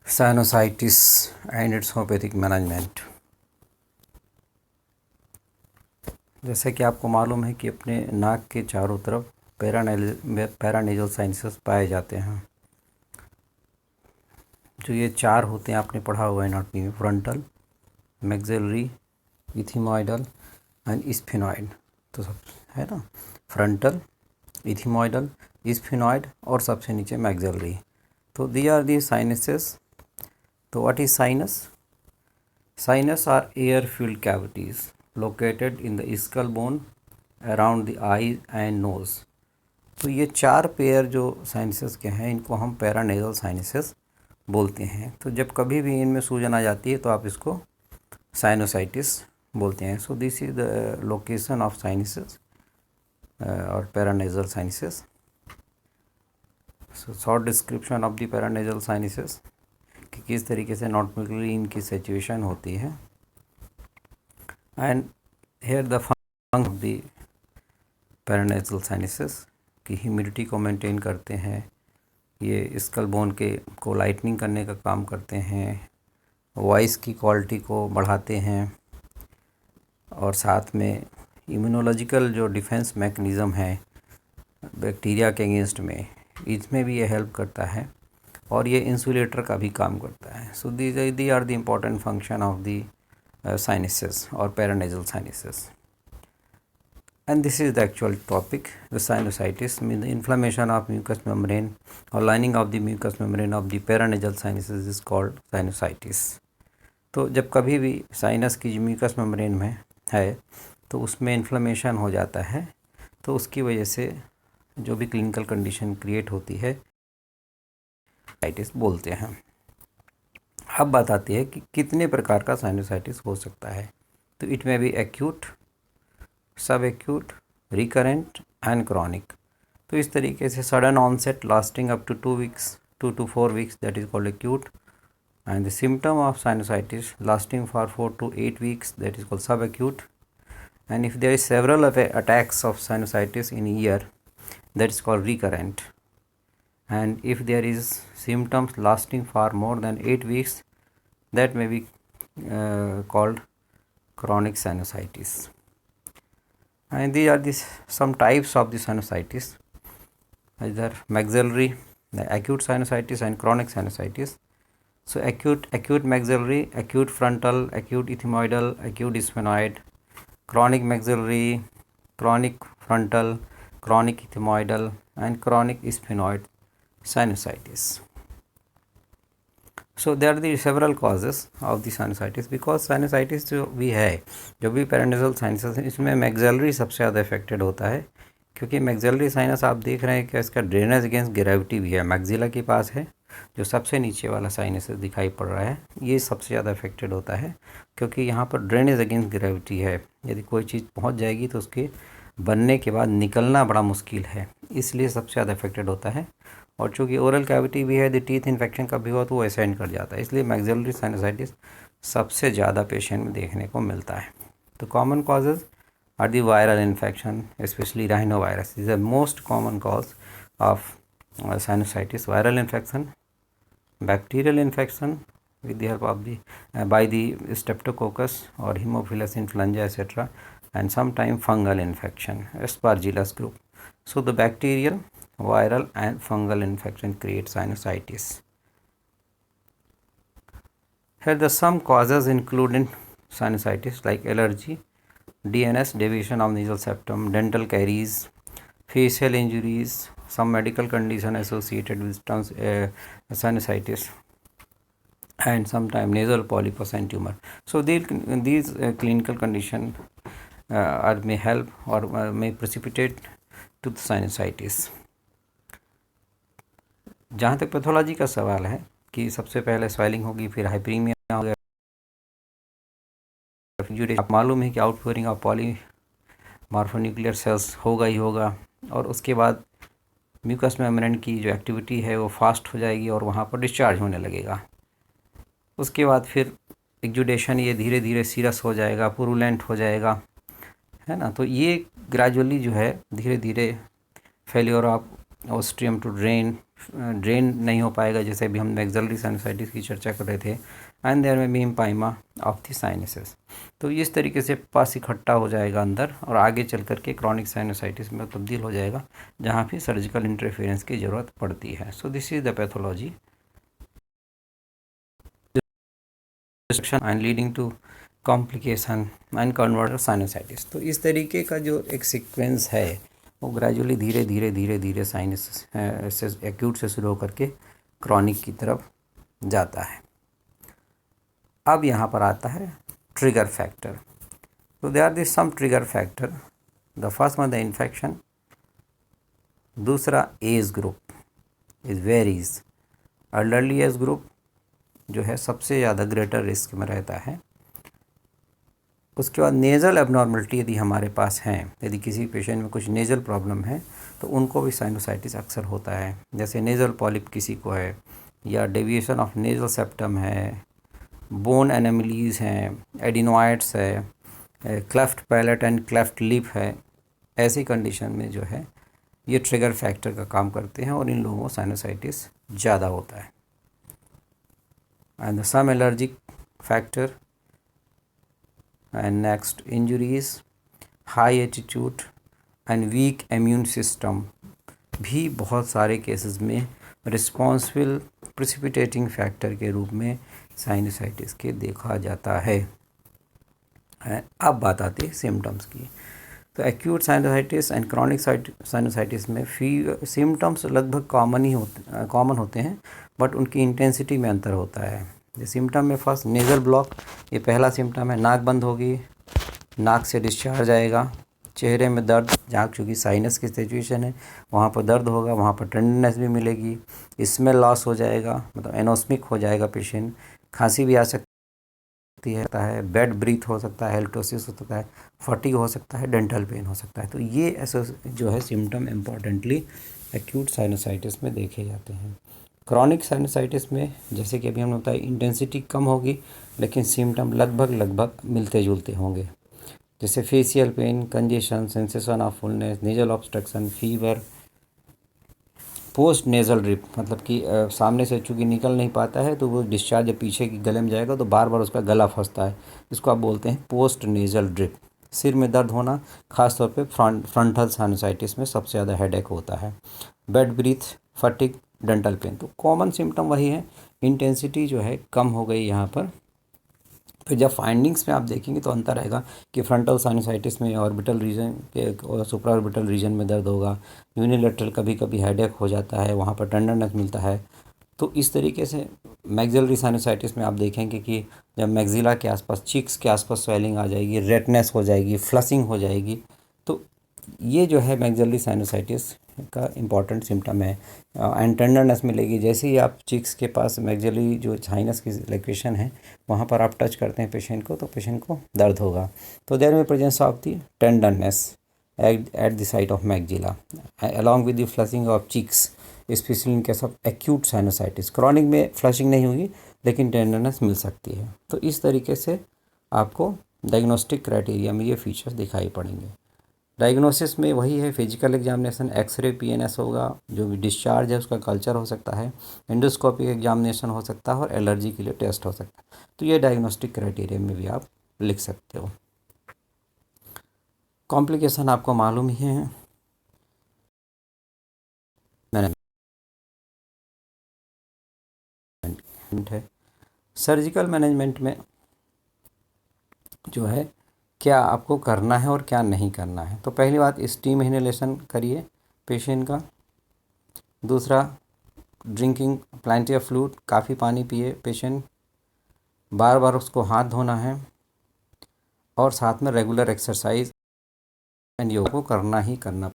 Sinusitis and it's homeopathic management. जैसे कि आपको मालूम है कि अपने नाक के चारों तरफ पैरानेजल साइनसेस पाए जाते हैं। जो ये चार होते हैं आपने पढ़ा हुआ है एनाटॉमी में, फ्रंटल, मैक्सिलरी, इथिमॉइडल एंड स्फेनॉइड। तो सब है ना, फ्रंटल, इथिमॉइडल, स्फेनॉइड और सबसे नीचे मैक्सिलरी। तो दी आर दी साइनसेस। तो what is sinus? Sinus are air-filled cavities located in the skull bone around the eye and nose। तो ये चार पेयर जो साइनसेस के हैं इनको हम पैरानेजल साइनसेस बोलते हैं। तो जब कभी भी इनमें सूजन आ जाती है तो आप इसको साइनोसाइटिस बोलते हैं। So this is the location of sinuses और paranasal sinuses. So short description of the paranasal sinuses कि किस तरीके से एनाटॉमिकली इनकी सिचुएशन होती है। And here the function of the paranasal sinuses की ह्यूमिडिटी को मेंटेन करते हैं, ये स्कल बोन के को लाइटनिंग करने का काम करते हैं, वॉइस की क्वालिटी को बढ़ाते हैं और साथ में इम्यूनोलॉजिकल जो डिफेंस मैकेनिज़्म है बैक्टीरिया के अगेंस्ट में, इसमें भी ये हेल्प करता है और ये इंसुलेटर का भी काम करता है। So these are the important function of the sinuses और paranasal sinuses. And this is the actual topic. The sinusitis means the inflammation of mucous membrane or lining of the mucous membrane of the paranasal sinuses is called sinusitis। तो जब कभी भी sinus की जो mucus membrane में है तो उसमें इन्फ्लेमेशन हो जाता है, तो उसकी वजह से जो भी क्लिनिकल कंडीशन क्रिएट होती है साइटिस बोलते हैं। अब बात आती है कि कितने प्रकार का साइनोसाइटिस हो सकता है। तो इट में भी एक्यूट, सब एक्यूट, रिकरेंट एंड क्रॉनिक। तो इस तरीके से sudden onset lasting up to 2 weeks, 2 to 4 weeks, that is called acute, and the symptom of sinusitis lasting for 4 to 8 weeks, that is called subacute, and if there is several attacks of sinusitis in a year, that is called recurrent, and if there is symptoms lasting for more than 8 weeks, that may be called chronic sinusitis। And these are some types of the sinusitis, either maxillary, the acute sinusitis and chronic sinusitis. So acute maxillary, acute frontal, acute ethmoidal, acute sphenoid, chronic maxillary, chronic frontal, chronic ethmoidal and chronic sphenoid sinusitis। So there are the several causes of the sinusitis, because sinusitis जो भी है, जो भी paranasal sinus है, इसमें maxillary सबसे ज़्यादा affected होता है, क्योंकि मैक्सिलरी साइनस आप देख रहे हैं कि इसका ड्रेनेज अगेंस्ट ग्रेविटी भी है, मैक्सिला के पास है, जो सबसे नीचे वाला साइनस दिखाई पड़ रहा है, ये सबसे ज़्यादा अफेक्टेड होता है, क्योंकि यहाँ पर ड्रेनेज अगेंस्ट ग्रेविटी है। यदि कोई चीज़ पहुँच जाएगी तो उसके बनने के बाद निकलना बड़ा मुश्किल है, इसलिए सबसे ज़्यादा अफेक्टेड होता है। और चूँकि ओरल कैविटी भी है, द टीथ इन्फेक्शन का भी हुआ तो वो असेंड कर जाता है, इसलिए मैक्सिलरी साइनसाइटिस सबसे ज़्यादा पेशेंट में देखने को मिलता है। तो common causes are the viral infection, specially rhinovirus is the most common cause of sinusitis. Viral infection, bacterial infection with the help of the by the streptococcus or Haemophilus influenza etc., and sometime fungal infection, Aspergillus group. So the bacterial, viral and fungal infection create sinusitis. Here the some causes include in sinusitis like allergy, DNS, deviation of nasal septum, dental caries, facial injuries, some medical condition associated with sinusitis, and sometimes nasal polypus and tumor. So these clinical condition may help or may precipitate to the sinusitis। जहाँ तक pathology का सवाल है कि सबसे पहले swelling होगी, फिर हाइपरीमिया होगा, आप मालूम है कि आउटफ्लोरिंग ऑफ पॉलीमॉर्फोन्यूक्लियर सेल्स होगा ही होगा, और उसके बाद म्यूकस मेम्ब्रेन की जो एक्टिविटी है वो फास्ट हो जाएगी और वहाँ पर डिस्चार्ज होने लगेगा। उसके बाद फिर एक्जुडेशन, ये धीरे धीरे सीरस हो जाएगा, पुरुलेंट हो जाएगा, है ना। तो ये ग्रेजुअली जो है धीरे धीरे failure of ostium to drain, drain नहीं हो पाएगा, जैसे अभी हम मैक्सिलरी साइनसाइटिस की चर्चा कर रहे थे, एंड देयर में बी इम्पाइमा ऑफ द साइनसेस। तो इस तरीके से पस इकट्ठा हो जाएगा अंदर और आगे चल करके क्रॉनिक साइनसाइटिस में तब्दील हो जाएगा, जहाँ भी सर्जिकल इंटरफेरेंस की ज़रूरत पड़ती है। So this is the pathology and leading to complication and converter sinusitis. तो इस तरीके का जो एक सीक्वेंस है वो ग्रेजुअली धीरे धीरे धीरे धीरे साइनस से एक्यूट से शुरू होकर के क्रॉनिक की तरफ जाता है। अब यहाँ पर आता है ट्रिगर फैक्टर। तो they are this some trigger factor. The first one the infection, दूसरा age group is varies. Elderly age group जो है सबसे ज़्यादा ग्रेटर रिस्क में रहता है। उसके बाद नेज़ल एबनॉर्मलिटी यदि हमारे पास हैं, यदि किसी पेशेंट में कुछ नेज़ल प्रॉब्लम है तो उनको भी साइनोसाइटिस अक्सर होता है, जैसे नेज़ल पॉलिप किसी को है, या डेविएशन ऑफ नेज़ल सेप्टम है, बोन एनोमलीज हैं, एडिनोइड्स है, cleft palate and cleft lip है। ऐसी कंडीशन में जो है ये ट्रिगर फैक्टर का काम करते हैं और इन लोगों को साइनोसाइटिस ज़्यादा होता है। And some allergic factor and next injuries, high attitude and weak immune system भी बहुत सारे केसेस में रिस्पॉन्सिबल प्रिसिपिटेटिंग फैक्टर के रूप में साइनसाइटिस के देखा जाता है। अब बात आती है सिम्टम्स की। तो acute sinusitis and chronic sinusitis में सिम्टम्स लगभग कॉमन होते हैं, बट उनकी इंटेंसिटी में अंतर होता है। ये सिम्टम में फर्स्ट नेज़ल ब्लॉक, ये पहला सिम्टम है। नाक बंद होगी, नाक से डिस्चार्ज आएगा। चेहरे में दर्द, जहाँ चूँकि साइनस की सिचुएशन है वहाँ पर दर्द होगा, वहाँ पर टेंडरनेस भी मिलेगी। स्मेल लॉस हो जाएगा, मतलब एनोस्मिक हो जाएगा पेशेंट। खांसी भी आ सकती है, बेड ब्रीथ हो सकता है, हेल्टोसिस हो सकता है, फटीग हो सकता है, डेंटल पेन हो सकता है। तो ये ऐसे जो है सिम्टम इम्पॉर्टेंटली एक्यूट साइनसाइटिस में देखे जाते हैं। क्रॉनिक साइनसाइटिस में जैसे कि अभी हमने बताया इंटेंसिटी कम होगी, लेकिन सिम्टम लगभग मिलते जुलते होंगे, जैसे facial pen, congestion, sensation of fullness, nasal obstruction, fever, post nasal drip, मतलब कि सामने से चूँकि निकल नहीं पाता है तो वो डिस्चार्ज जब पीछे की गले में जाएगा तो बार बार उसका गला फंसता है, इसको आप बोलते हैं पोस्ट नेज़ल ड्रिप। सिर में दर्द होना, खासतौर पे फ्रंटल साइनसाइटिस में सबसे ज़्यादा हेडेक होता है। Bad breath, fatigue, dental pain. तो कॉमन सिम्टम वही है, इंटेंसिटी जो है कम हो गई यहाँ पर। फिर जब फाइंडिंग्स में आप देखेंगे तो अंतर आएगा कि फ्रंटल साइनसाइटिस में ऑर्बिटल रीजन के और सुप्रा ऑर्बिटल रीजन में दर्द होगा, यूनिलेटरल कभी कभी हेडेक हो जाता है, वहाँ पर टेंडरनेस मिलता है। तो इस तरीके से मैक्सिलरी साइनसाइटिस में आप देखेंगे कि जब मैक्सिला के आसपास, चीक्स के आसपास स्वेलिंग आ जाएगी, रेडनेस हो जाएगी, फ्लसिंग हो जाएगी। तो ये जो है मैक्सिलरी साइनसाइटिस का इम्पॉर्टेंट सिम्टम है। एंड टेंडरनेस मिलेगी जैसे ही आप चिक्स के पास मैक्सिलरी जो साइनस की लोकेशन है वहाँ पर आप टच करते हैं पेशेंट को, तो पेशेंट को दर्द होगा। तो देयर में presence of the tenderness at the site of maxilla along with the flushing of cheeks, specially in case of acute sinusitis. Chronic में फ्लशिंग नहीं होगी लेकिन टेंडरनेस मिल सकती है। तो इस तरीके से आपको डायग्नोस्टिक क्राइटेरिया में ये फीचर्स दिखाई पड़ेंगे। डायग्नोसिस में वही है, फिजिकल एग्जामिनेशन, एक्सरे, पीएनएस होगा, जो भी डिस्चार्ज है उसका कल्चर हो सकता है, एंडोस्कोपिक एग्जामिनेशन हो सकता है और एलर्जी के लिए टेस्ट हो सकता है। तो ये डायग्नोस्टिक क्राइटेरिया में भी आप लिख सकते हो। कॉम्प्लिकेशन आपको मालूम ही है, मैनेजमेंट है। सर्जिकल मैनेजमेंट में जो है क्या आपको करना है और क्या नहीं करना है। तो पहली बात, स्टीम इनहेलेशन करिए पेशेंट का। दूसरा, ड्रिंकिंग प्लेंटी ऑफ फ्लूइड, काफ़ी पानी पिए पेशेंट। बार बार उसको हाथ धोना है और साथ में रेगुलर एक्सरसाइज एंड योग को करना ही करना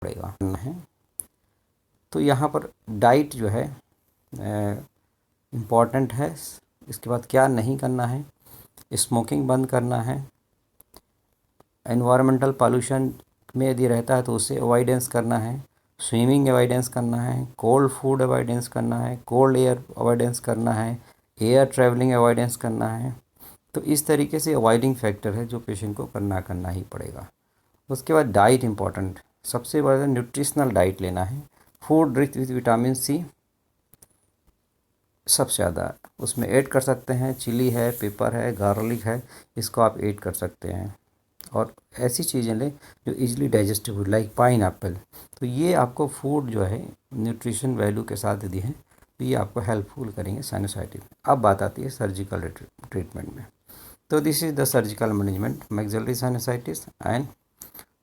पड़ेगा है। तो यहाँ पर डाइट जो है इम्पॉर्टेंट है। इसके बाद क्या नहीं करना है, स्मोकिंग बंद करना है। एनवायरमेंटल पॉल्यूशन में यदि रहता है तो उससे अवॉइडेंस करना है। स्विमिंग अवॉइडेंस करना है, कोल्ड फूड अवॉइडेंस करना है, कोल्ड एयर अवॉइडेंस करना है, एयर ट्रैवलिंग अवॉइडेंस करना है। तो इस तरीके से अवॉइडिंग फैक्टर है जो पेशेंट को करना ही पड़ेगा। उसके बाद डाइट इम्पॉर्टेंट, सबसे बड़ा न्यूट्रिशनल डाइट लेना है। Food rich with vitamin C सबसे ज़्यादा उसमें ऐड कर सकते हैं। चिली है, पेपर है, गार्लिक है, इसको आप ऐड कर सकते हैं। और ऐसी चीज़ें लें जो easily digestible, like pine Apple. तो ये आपको फूड जो है न्यूट्रिशन वैल्यू के साथ दी है, तो ये आपको हेल्पफुल करेंगे साइनोसाइटिस में। अब बात आती है सर्जिकल ट्रीटमेंट में। तो this is the surgical management maxillary sinusitis and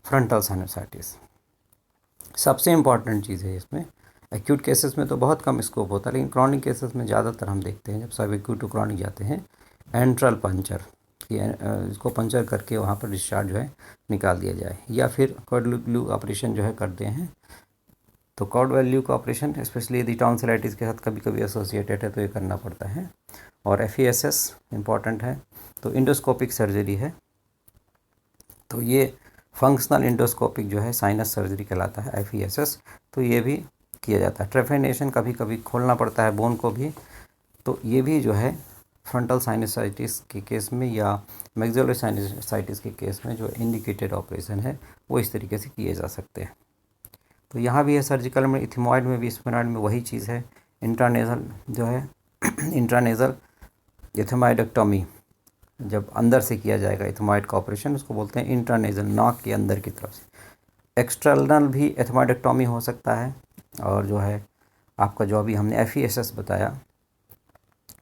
frontal sinusitis. सबसे इम्पॉर्टेंट चीज़ है इसमें, एक्यूट केसेस में तो बहुत कम स्कोप होता है, लेकिन क्रॉनिक केसेस में ज़्यादातर हम देखते हैं जब सब एक्यूट टू क्रॉनिक जाते हैं, एंट्रल पंचर, इसको पंचर करके वहाँ पर डिस्चार्ज जो है निकाल दिया जाए, या फिर कॉर्ड वैल्यू ऑपरेशन जो है करते हैं। तो कॉर्ड वैल्यू का ऑपरेशन स्पेशली यदि टॉन्सिलाइटिस के साथ कभी कभी एसोसिएटेड है तो ये करना पड़ता है। और FESS इम्पॉर्टेंट है। तो इंडोस्कोपिक सर्जरी है, तो ये फंक्शनल इंडोस्कोपिक जो है साइनस सर्जरी कहलाता है, FESS। तो ये भी किया जाता है। ट्रेफेनेशन कभी कभी खोलना पड़ता है बोन को भी, तो ये भी जो है फ्रंटल साइनसाइटिस के केस में या मैक्सिलरी साइनसाइटिस के केस में जो इंडिकेटेड ऑपरेशन है वो इस तरीके से किए जा सकते हैं। तो यहाँ भी है सर्जिकल में, इथमॉइड में भी, स्फेनॉइड में वही चीज़ है। इंट्रानेजल जो है इंट्रानेजल इथेमाइडेक्टोमी जब अंदर से किया जाएगा इथमॉइड का ऑपरेशन, उसको बोलते हैं इंट्रानेजल, नाक के अंदर की तरफ से। एक्सटर्नल भी इथेमाइडेक्टोमी हो सकता है। और जो है आपका जो अभी हमने FESS बताया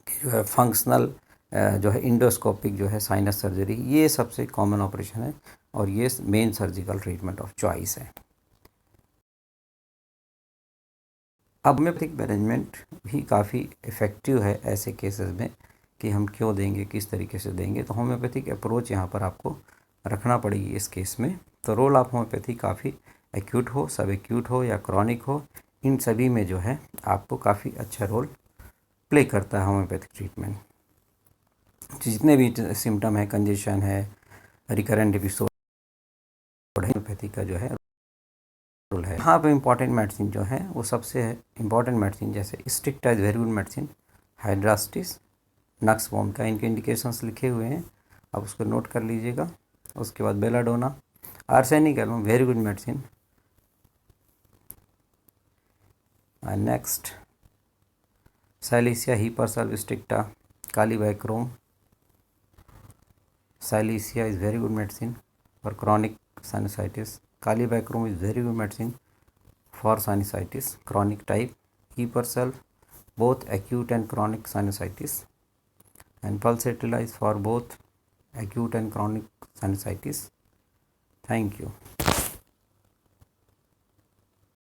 कि जो है फंक्शनल जो है इंडोस्कोपिक जो है साइनस सर्जरी, ये सबसे कॉमन ऑपरेशन है और ये main surgical treatment of choice है। अब होम्योपैथिक मैनेजमेंट भी काफ़ी इफ़ेक्टिव है ऐसे केसेस में कि हम क्यों देंगे, किस तरीके से देंगे। तो होम्योपैथिक अप्रोच यहाँ पर आपको रखना पड़ेगी इस केस में। तो रोल ऑफ होम्योपैथी काफ़ी एक्यूट हो, सब एक्यूट हो या क्रॉनिक हो, इन सभी में जो है आपको काफ़ी अच्छा रोल प्ले करता है होम्योपैथिक ट्रीटमेंट। जितने भी सिम्टम है, कंजेशन है, रिकरेंट एपिसोड, होम्योपैथी का जो है रोल है। यहाँ पे इम्पॉर्टेंट मेडिसिन जो है वो सबसे इम्पॉर्टेंट मेडिसिन जैसे sticta is very good medicine, hydrastis, नक्सवॉम का इनके इंडिकेशंस लिखे हुए हैं, आप उसको नोट कर लीजिएगा। उसके बाद belladonna, arsenic album very good medicine. Next silicea hepar sulph sticta, kali bichrome, silicea is very good medicine for chronic sinusitis. Calibacrum is very good medicine for sinusitis, chronic type. Hiperself, both acute and chronic sinusitis. And Pulsatilla is for both acute and chronic sinusitis. Thank you.